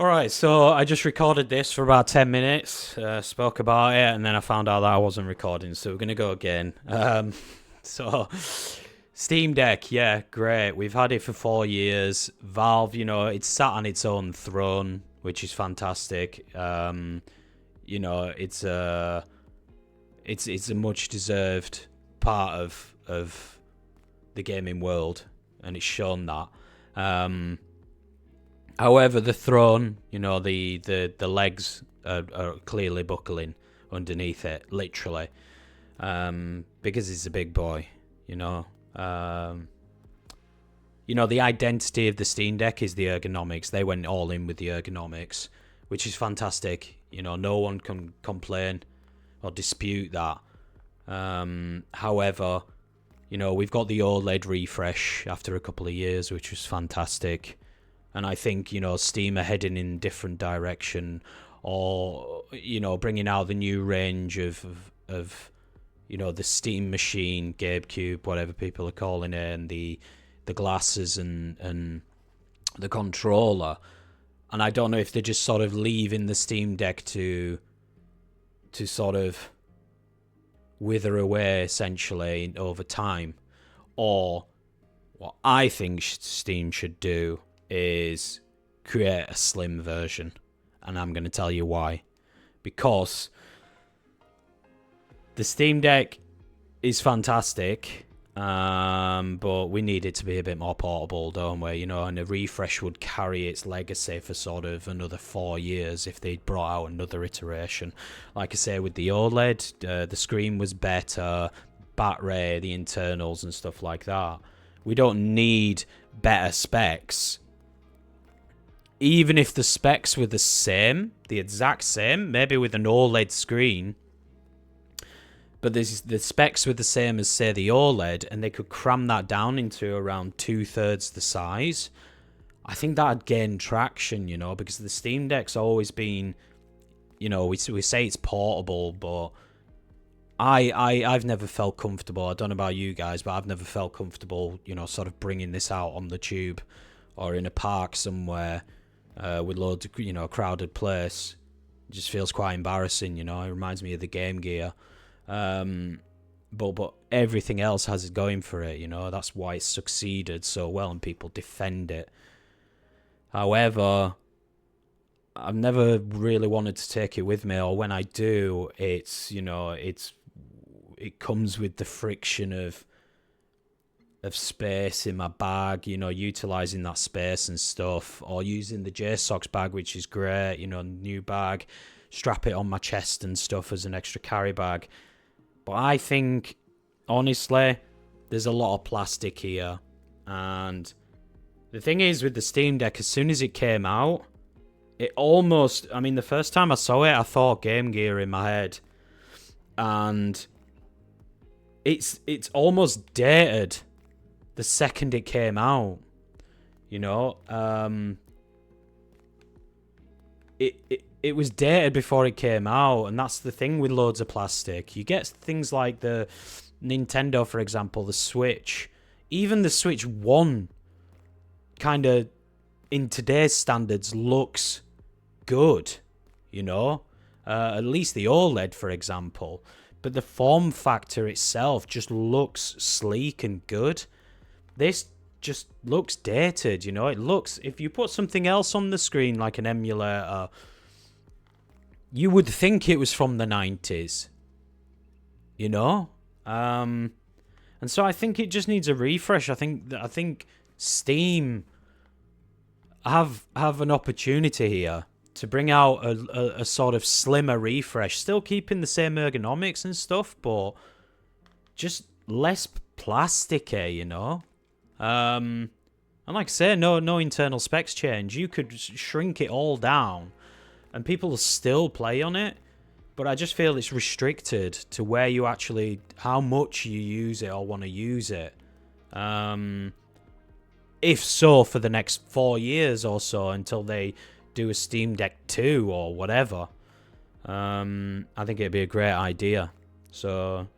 Alright, so I just recorded this for about 10 minutes, spoke about it, and then I found out that I wasn't recording, so we're going to go again. So, Steam Deck, yeah, great. We've had it for 4 years. Valve, it's sat on its own throne, which is fantastic. It's a much deserved part of the gaming world, and it's shown that. However, the throne, the legs are clearly buckling underneath it, literally, because it's a big boy. You know, um, the identity of the Steam Deck is the ergonomics. They went all in with the ergonomics, which is fantastic. No one can complain or dispute that. However, we've got the OLED refresh after a couple of years, which was fantastic. And I think, Steam are heading in a different direction, or, bringing out the new range of the Steam machine, GameCube, whatever people are calling it, and the glasses and the controller. And I don't know if they're just sort of leaving the Steam Deck to sort of wither away, essentially, over time. Or what I think Steam should do is create a slim version, and I'm going to tell you why. Because the Steam Deck is fantastic, but we need it to be a bit more portable, don't we? And a refresh would carry its legacy for sort of another 4 years if they brought out another iteration. Like I say, with the OLED, the screen was better, battery, the internals and stuff like that. We don't need better specs. Even if the specs were the exact same, maybe with an OLED screen, but the specs were the same as, say, the OLED, and they could cram that down into around 2/3 the size, I think that'd gain traction, because the Steam Deck's always been, we say it's portable, but I've never felt comfortable. I don't know about you guys, but I've never felt comfortable, sort of bringing this out on the tube or in a park somewhere. With loads of, crowded place. It just feels quite embarrassing, It reminds me of the Game Gear. But everything else has it going for it, That's why it's succeeded so well and people defend it. However, I've never really wanted to take it with me, or when I do, it comes with the friction of space in my bag, utilizing that space and stuff, or using the JSOX bag, which is great, new bag, strap it on my chest and stuff as an extra carry bag. But I think, honestly, there's a lot of plastic here. And the thing is, with the Steam Deck, as soon as it came out, the first time I saw it, I thought Game Gear in my head. And it's almost dated the second it came out, it was dated before it came out, and that's the thing with loads of plastic. You get things like the Nintendo, for example, the Switch, even the Switch 1 kind of, in today's standards, looks good, at least the OLED, for example, but the form factor itself just looks sleek and good. This just looks dated, It looks, if you put something else on the screen, like an emulator, you would think it was from the 90s, And so I think it just needs a refresh. I think Steam have an opportunity here to bring out a sort of slimmer refresh, still keeping the same ergonomics and stuff, but just less plasticky, And like I say, no internal specs change. You could shrink it all down and people will still play on it, but I just feel it's restricted to where you actually, how much you use it or want to use it. If so, for the next 4 years or so, until they do a Steam Deck 2 or whatever. I think it'd be a great idea. So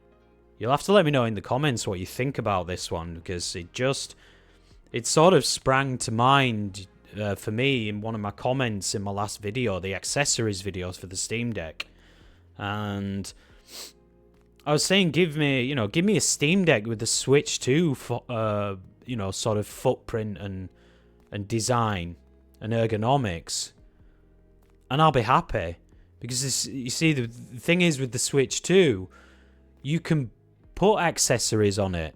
you'll have to let me know in the comments what you think about this one, because it sort of sprang to mind for me in one of my comments in my last video, the accessories videos for the Steam Deck. And I was saying, give me a Steam Deck with the Switch 2, sort of footprint and design and ergonomics, and I'll be happy. Because you see, the thing is with the Switch 2, you can put accessories on it.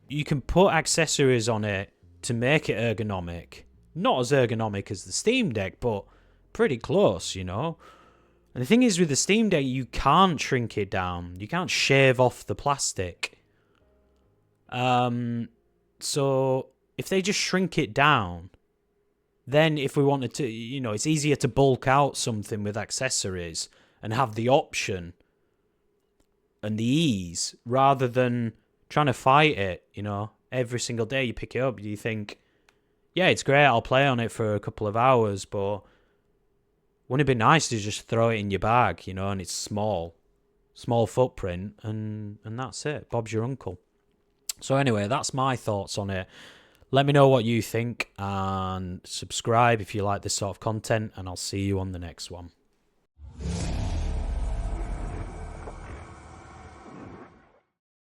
You can put accessories on it to make it ergonomic. Not as ergonomic as the Steam Deck, but pretty close, And the thing is with the Steam Deck, you can't shrink it down. You can't shave off the plastic. So if they just shrink it down, then if we wanted to, it's easier to bulk out something with accessories and have the option and the ease rather than trying to fight it, Every single day you pick it up, you think, yeah, it's great, I'll play on it for a couple of hours, but wouldn't it be nice to just throw it in your bag, and it's small footprint, and that's it. Bob's your uncle. So anyway, that's my thoughts on it. Let me know what you think, and subscribe if you like this sort of content, and I'll see you on the next one.